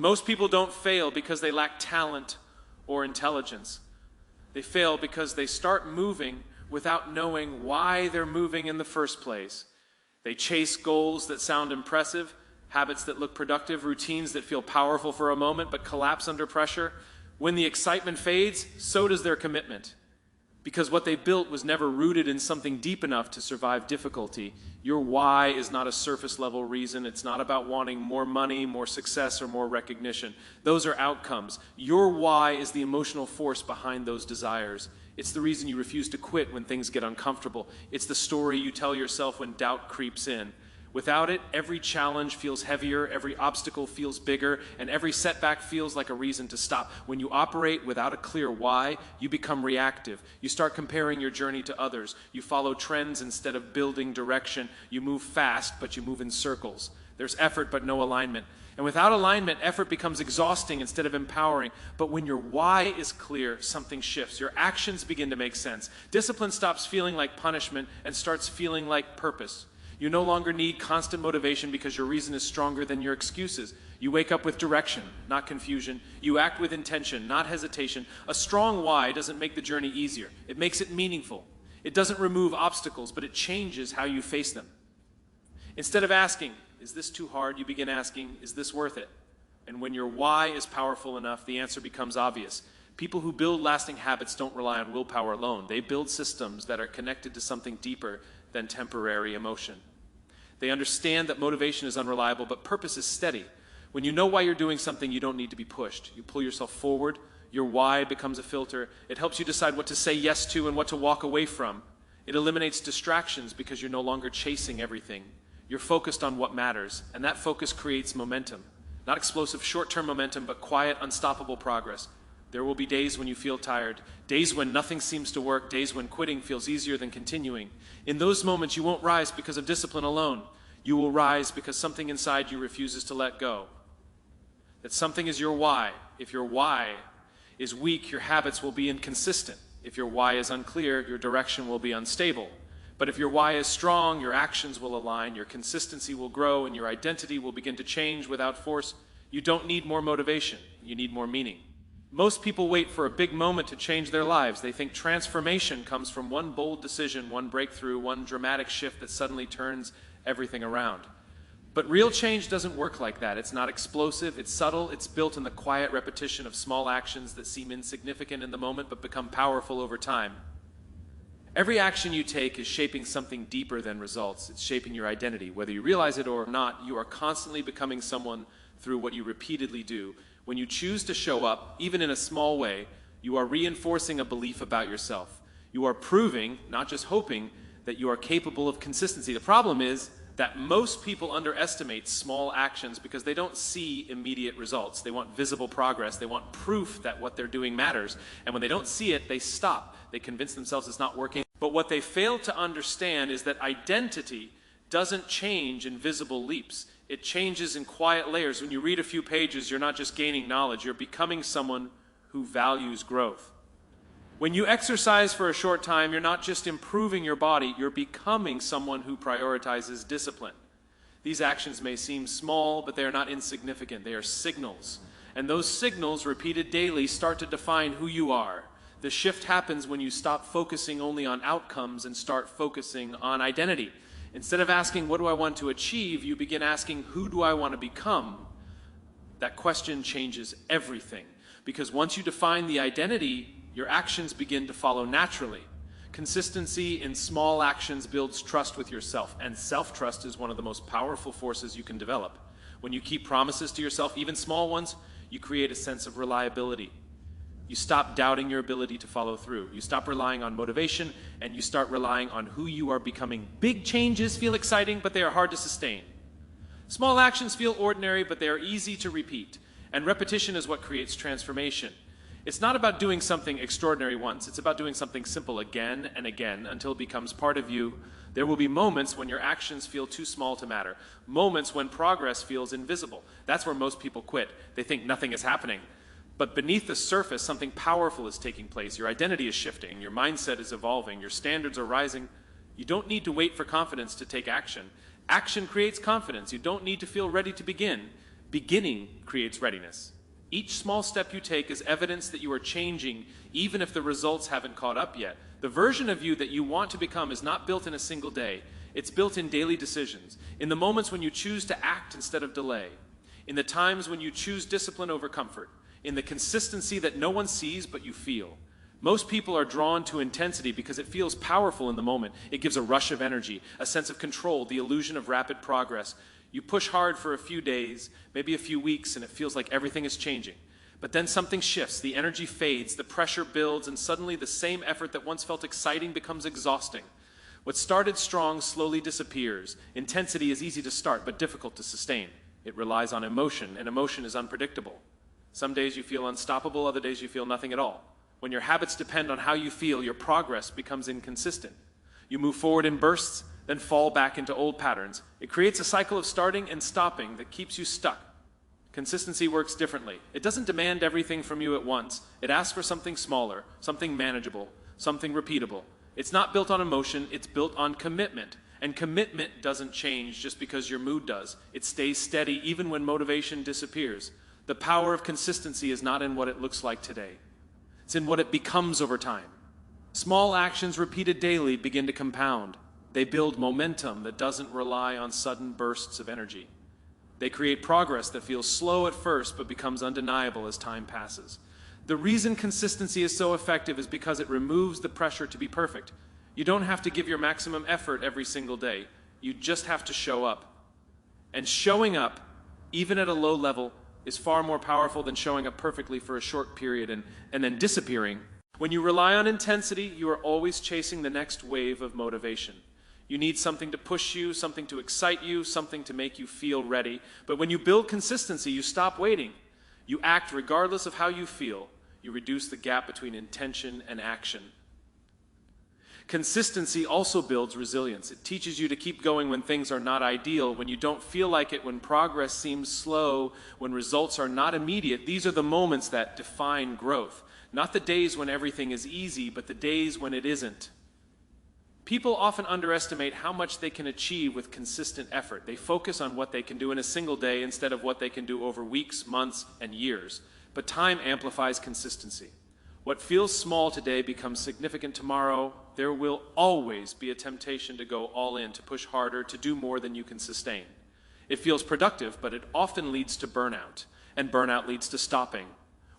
Most people don't fail because they lack talent or intelligence. They fail because they start moving without knowing why they're moving in the first place. They chase goals that sound impressive, habits that look productive, routines that feel powerful for a moment but collapse under pressure. When the excitement fades, so does their commitment. Because what they built was never rooted in something deep enough to survive difficulty. Your why is not a surface level reason. It's not about wanting more money, more success, or more recognition. Those are outcomes. Your why is the emotional force behind those desires. It's the reason you refuse to quit when things get uncomfortable. It's the story you tell yourself when doubt creeps in. Without it, every challenge feels heavier, every obstacle feels bigger, and every setback feels like a reason to stop. When you operate without a clear why, you become reactive. You start comparing your journey to others. You follow trends instead of building direction. You move fast, but you move in circles. There's effort, but no alignment. And without alignment, effort becomes exhausting instead of empowering. But when your why is clear, something shifts. Your actions begin to make sense. Discipline stops feeling like punishment and starts feeling like purpose. You no longer need constant motivation because your reason is stronger than your excuses. You wake up with direction, not confusion. You act with intention, not hesitation. A strong why doesn't make the journey easier. It makes it meaningful. It doesn't remove obstacles, but it changes how you face them. Instead of asking, is this too hard? You begin asking, is this worth it? And when your why is powerful enough, the answer becomes obvious. People who build lasting habits don't rely on willpower alone. They build systems that are connected to something deeper than temporary emotion. They understand that motivation is unreliable, but purpose is steady. When you know why you're doing something, you don't need to be pushed. You pull yourself forward. Your why becomes a filter. It helps you decide what to say yes to and what to walk away from. It eliminates distractions because you're no longer chasing everything. You're focused on what matters, and that focus creates momentum. Not explosive short-term momentum, but quiet, unstoppable progress. There will be days when you feel tired, days when nothing seems to work, days when quitting feels easier than continuing. In those moments, you won't rise because of discipline alone. You will rise because something inside you refuses to let go. That something is your why. If your why is weak, your habits will be inconsistent. If your why is unclear, your direction will be unstable. But if your why is strong, your actions will align, your consistency will grow, and your identity will begin to change without force. You don't need more motivation. You need more meaning. Most people wait for a big moment to change their lives. They think transformation comes from one bold decision, one breakthrough, one dramatic shift that suddenly turns everything around. But real change doesn't work like that. It's not explosive, it's subtle, it's built in the quiet repetition of small actions that seem insignificant in the moment but become powerful over time. Every action you take is shaping something deeper than results. It's shaping your identity. Whether you realize it or not, you are constantly becoming someone through what you repeatedly do. When you choose to show up, even in a small way, you are reinforcing a belief about yourself. You are proving, not just hoping, that you are capable of consistency. The problem is that most people underestimate small actions because they don't see immediate results. They want visible progress. They want proof that what they're doing matters. And when they don't see it, they stop. They convince themselves it's not working. But what they fail to understand is that identity doesn't change in visible leaps. It changes in quiet layers. When you read a few pages, you're not just gaining knowledge, you're becoming someone who values growth. When you exercise for a short time, you're not just improving your body, you're becoming someone who prioritizes discipline. These actions may seem small, but they are not insignificant. They are signals. And those signals, repeated daily, start to define who you are. The shift happens when you stop focusing only on outcomes and start focusing on identity. Instead of asking, what do I want to achieve, you begin asking, who do I want to become? That question changes everything. Because once you define the identity, your actions begin to follow naturally. Consistency in small actions builds trust with yourself, and self-trust is one of the most powerful forces you can develop. When you keep promises to yourself, even small ones, you create a sense of reliability. You stop doubting your ability to follow through. You stop relying on motivation, and you start relying on who you are becoming. Big changes feel exciting, but they are hard to sustain. Small actions feel ordinary, but they are easy to repeat. And repetition is what creates transformation. It's not about doing something extraordinary once. It's about doing something simple again and again until it becomes part of you. There will be moments when your actions feel too small to matter. Moments when progress feels invisible. That's where most people quit. They think nothing is happening. But beneath the surface, something powerful is taking place. Your identity is shifting. Your mindset is evolving. Your standards are rising. You don't need to wait for confidence to take action. Action creates confidence. You don't need to feel ready to begin. Beginning creates readiness. Each small step you take is evidence that you are changing, even if the results haven't caught up yet. The version of you that you want to become is not built in a single day. It's built in daily decisions, in the moments when you choose to act instead of delay, in the times when you choose discipline over comfort, in the consistency that no one sees but you feel. Most people are drawn to intensity because it feels powerful in the moment. It gives a rush of energy, a sense of control, the illusion of rapid progress. You push hard for a few days, maybe a few weeks, and it feels like everything is changing. But then something shifts, the energy fades, the pressure builds, and suddenly the same effort that once felt exciting becomes exhausting. What started strong slowly disappears. Intensity is easy to start, but difficult to sustain. It relies on emotion, and emotion is unpredictable. Some days you feel unstoppable, other days you feel nothing at all. When your habits depend on how you feel, your progress becomes inconsistent. You move forward in bursts, then fall back into old patterns. It creates a cycle of starting and stopping that keeps you stuck. Consistency works differently. It doesn't demand everything from you at once. It asks for something smaller, something manageable, something repeatable. It's not built on emotion, it's built on commitment. And commitment doesn't change just because your mood does. It stays steady even when motivation disappears. The power of consistency is not in what it looks like today. It's in what it becomes over time. Small actions repeated daily begin to compound. They build momentum that doesn't rely on sudden bursts of energy. They create progress that feels slow at first but becomes undeniable as time passes. The reason consistency is so effective is because it removes the pressure to be perfect. You don't have to give your maximum effort every single day. You just have to show up. And showing up, even at a low level, is far more powerful than showing up perfectly for a short period and then disappearing. When you rely on intensity, you are always chasing the next wave of motivation. You need something to push you, something to excite you, something to make you feel ready. But when you build consistency, you stop waiting. You act regardless of how you feel. You reduce the gap between intention and action. Consistency also builds resilience. It teaches you to keep going when things are not ideal, when you don't feel like it, when progress seems slow, when results are not immediate. These are the moments that define growth. Not the days when everything is easy, but the days when it isn't. People often underestimate how much they can achieve with consistent effort. They focus on what they can do in a single day instead of what they can do over weeks, months, and years. But time amplifies consistency. What feels small today becomes significant tomorrow. There will always be a temptation to go all in, to push harder, to do more than you can sustain. It feels productive, but it often leads to burnout, and burnout leads to stopping.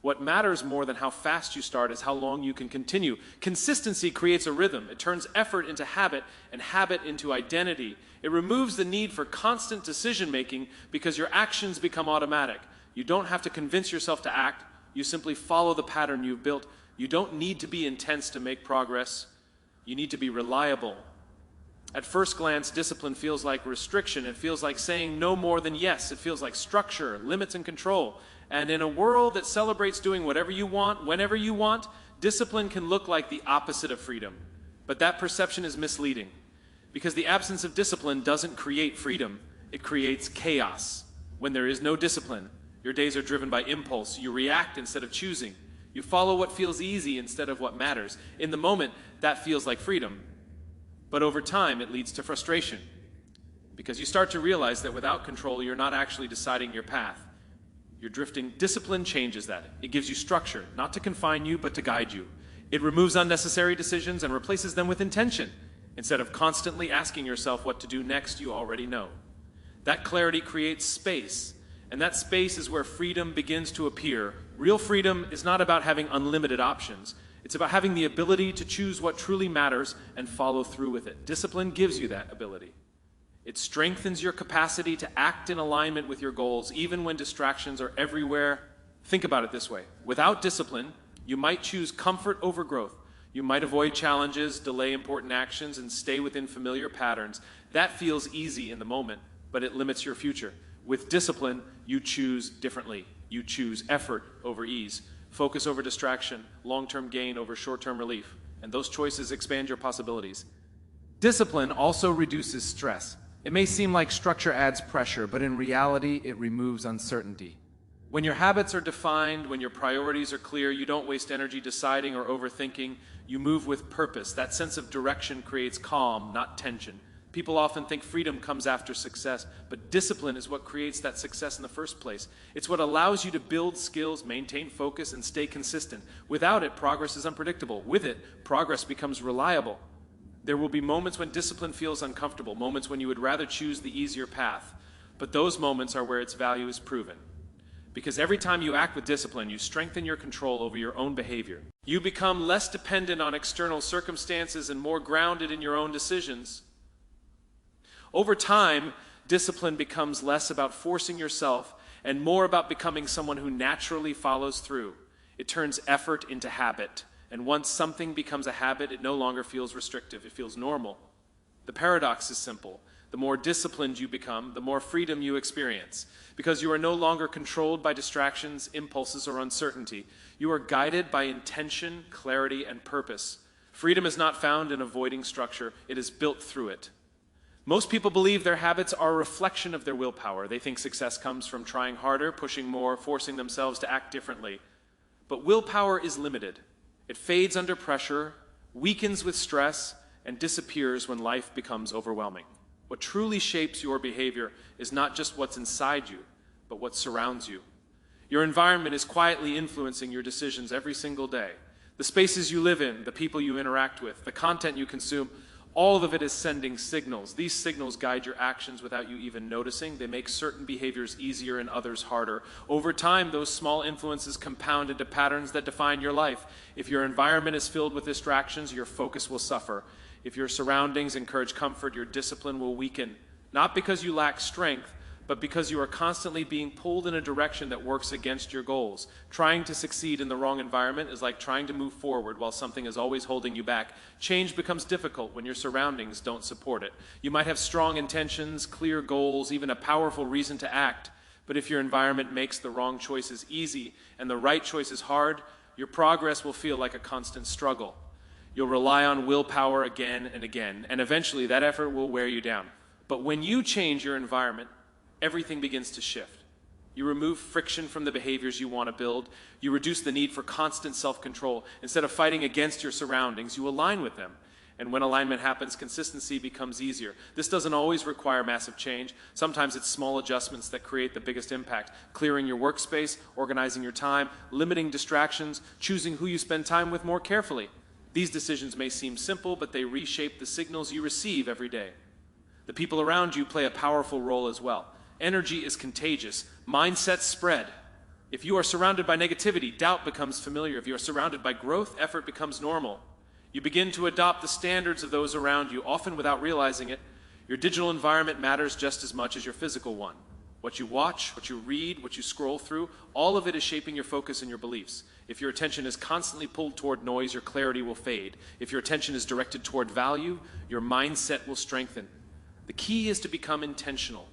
What matters more than how fast you start is how long you can continue. Consistency creates a rhythm. It turns effort into habit and habit into identity. It removes the need for constant decision-making because your actions become automatic. You don't have to convince yourself to act. You simply follow the pattern you've built. You don't need to be intense to make progress. You need to be reliable. At first glance, discipline feels like restriction. It feels like saying no more than yes. It feels like structure, limits, and control. And in a world that celebrates doing whatever you want, whenever you want, discipline can look like the opposite of freedom. But that perception is misleading, because the absence of discipline doesn't create freedom. It creates chaos. When there is no discipline, your days are driven by impulse. You react instead of choosing. You follow what feels easy instead of what matters. In the moment, that feels like freedom. But over time, it leads to frustration, because you start to realize that without control, you're not actually deciding your path. You're drifting. Discipline changes that. It gives you structure, not to confine you, but to guide you. It removes unnecessary decisions and replaces them with intention. Instead of constantly asking yourself what to do next, you already know. That clarity creates space, and that space is where freedom begins to appear. Real freedom is not about having unlimited options. It's about having the ability to choose what truly matters and follow through with it. Discipline gives you that ability. It strengthens your capacity to act in alignment with your goals, even when distractions are everywhere. Think about it this way. Without discipline, you might choose comfort over growth. You might avoid challenges, delay important actions, and stay within familiar patterns. That feels easy in the moment, but it limits your future. With discipline, you choose differently. You choose effort over ease, focus over distraction, long-term gain over short-term relief, and those choices expand your possibilities. Discipline also reduces stress. It may seem like structure adds pressure, but in reality, it removes uncertainty. When your habits are defined, when your priorities are clear, you don't waste energy deciding or overthinking. You move with purpose. That sense of direction creates calm, not tension. People often think freedom comes after success, but discipline is what creates that success in the first place. It's what allows you to build skills, maintain focus, and stay consistent. Without it, progress is unpredictable. With it, progress becomes reliable. There will be moments when discipline feels uncomfortable, moments when you would rather choose the easier path. But those moments are where its value is proven. Because every time you act with discipline, you strengthen your control over your own behavior. You become less dependent on external circumstances and more grounded in your own decisions. Over time, discipline becomes less about forcing yourself and more about becoming someone who naturally follows through. It turns effort into habit. And once something becomes a habit, it no longer feels restrictive. It feels normal. The paradox is simple. The more disciplined you become, the more freedom you experience. Because you are no longer controlled by distractions, impulses, or uncertainty. You are guided by intention, clarity, and purpose. Freedom is not found in avoiding structure. It is built through it. Most people believe their habits are a reflection of their willpower. They think success comes from trying harder, pushing more, forcing themselves to act differently. But willpower is limited. It fades under pressure, weakens with stress, and disappears when life becomes overwhelming. What truly shapes your behavior is not just what's inside you, but what surrounds you. Your environment is quietly influencing your decisions every single day. The spaces you live in, the people you interact with, the content you consume, all of it is sending signals. These signals guide your actions without you even noticing. They make certain behaviors easier and others harder. Over time, those small influences compound into patterns that define your life. If your environment is filled with distractions, your focus will suffer. If your surroundings encourage comfort, your discipline will weaken. Not because you lack strength, but because you are constantly being pulled in a direction that works against your goals. Trying to succeed in the wrong environment is like trying to move forward while something is always holding you back. Change becomes difficult when your surroundings don't support it. You might have strong intentions, clear goals, even a powerful reason to act, but if your environment makes the wrong choices easy and the right choices hard, your progress will feel like a constant struggle. You'll rely on willpower again and again, and eventually that effort will wear you down. But when you change your environment, everything begins to shift. You remove friction from the behaviors you want to build. You reduce the need for constant self-control. Instead of fighting against your surroundings, you align with them. And when alignment happens, consistency becomes easier. This doesn't always require massive change. Sometimes it's small adjustments that create the biggest impact. Clearing your workspace, organizing your time, limiting distractions, choosing who you spend time with more carefully. These decisions may seem simple, but they reshape the signals you receive every day. The people around you play a powerful role as well. Energy is contagious. Mindsets spread. If you are surrounded by negativity, doubt becomes familiar. If you are surrounded by growth, effort becomes normal. You begin to adopt the standards of those around you, often without realizing it. Your digital environment matters just as much as your physical one. What you watch, what you read, what you scroll through, all of it is shaping your focus and your beliefs. If your attention is constantly pulled toward noise, your clarity will fade. If your attention is directed toward value, your mindset will strengthen. The key is to become intentional.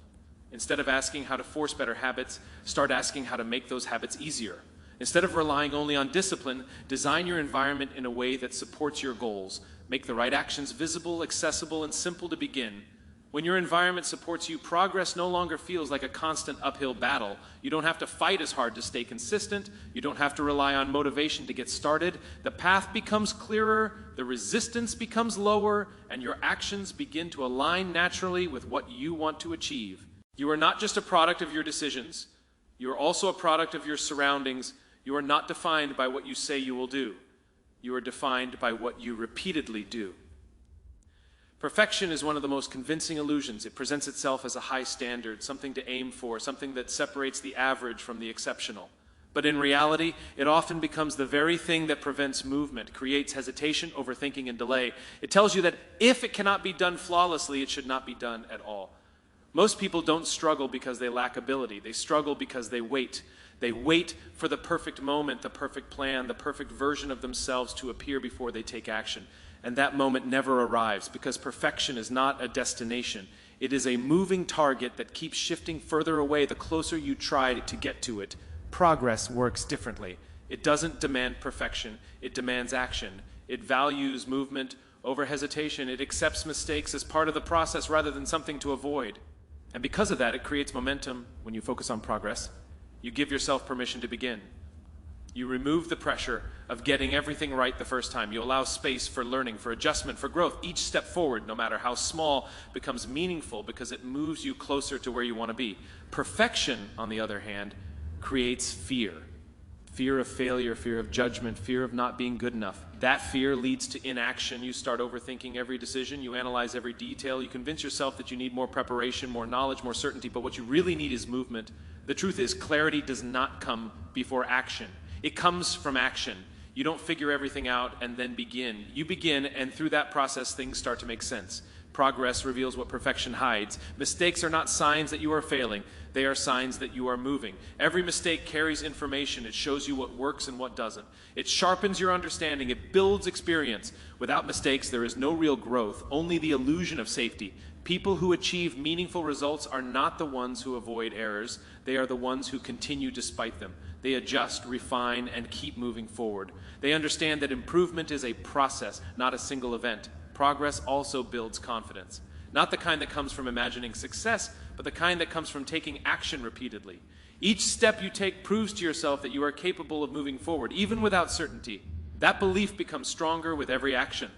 Instead of asking how to force better habits, start asking how to make those habits easier. Instead of relying only on discipline, design your environment in a way that supports your goals. Make the right actions visible, accessible, and simple to begin. When your environment supports you, progress no longer feels like a constant uphill battle. You don't have to fight as hard to stay consistent. You don't have to rely on motivation to get started. The path becomes clearer, the resistance becomes lower, and your actions begin to align naturally with what you want to achieve. You are not just a product of your decisions. You are also a product of your surroundings. You are not defined by what you say you will do. You are defined by what you repeatedly do. Perfection is one of the most convincing illusions. It presents itself as a high standard, something to aim for, something that separates the average from the exceptional. But in reality, it often becomes the very thing that prevents movement, creates hesitation, overthinking, and delay. It tells you that if it cannot be done flawlessly, it should not be done at all. Most people don't struggle because they lack ability. They struggle because they wait. They wait for the perfect moment, the perfect plan, the perfect version of themselves to appear before they take action. And that moment never arrives because perfection is not a destination. It is a moving target that keeps shifting further away the closer you try to get to it. Progress works differently. It doesn't demand perfection. It demands action. It values movement over hesitation. It accepts mistakes as part of the process rather than something to avoid. And because of that, it creates momentum when you focus on progress. You give yourself permission to begin. You remove the pressure of getting everything right the first time. You allow space for learning, for adjustment, for growth. Each step forward, no matter how small, becomes meaningful because it moves you closer to where you want to be. Perfection, on the other hand, creates fear. Fear of failure, fear of judgment, fear of not being good enough. That fear leads to inaction. You start overthinking every decision. You analyze every detail. You convince yourself that you need more preparation, more knowledge, more certainty. But what you really need is movement. The truth is, clarity does not come before action. It comes from action. You don't figure everything out and then begin. You begin, and through that process, things start to make sense. Progress reveals what perfection hides. Mistakes are not signs that you are failing. They are signs that you are moving. Every mistake carries information. It shows you what works and what doesn't. It sharpens your understanding. It builds experience. Without mistakes, there is no real growth, only the illusion of safety. People who achieve meaningful results are not the ones who avoid errors. They are the ones who continue despite them. They adjust, refine, and keep moving forward. They understand that improvement is a process, not a single event. Progress also builds confidence. Not the kind that comes from imagining success, but the kind that comes from taking action repeatedly. Each step you take proves to yourself that you are capable of moving forward, even without certainty. That belief becomes stronger with every action.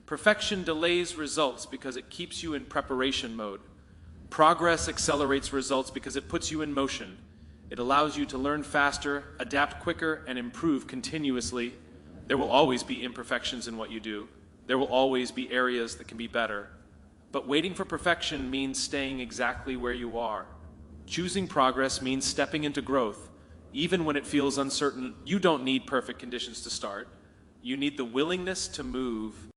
Perfection delays results because it keeps you in preparation mode. Progress accelerates results because it puts you in motion. It allows you to learn faster, adapt quicker, and improve continuously. There will always be imperfections in what you do. There will always be areas that can be better. But waiting for perfection means staying exactly where you are. Choosing progress means stepping into growth. Even when it feels uncertain, you don't need perfect conditions to start. You need the willingness to move.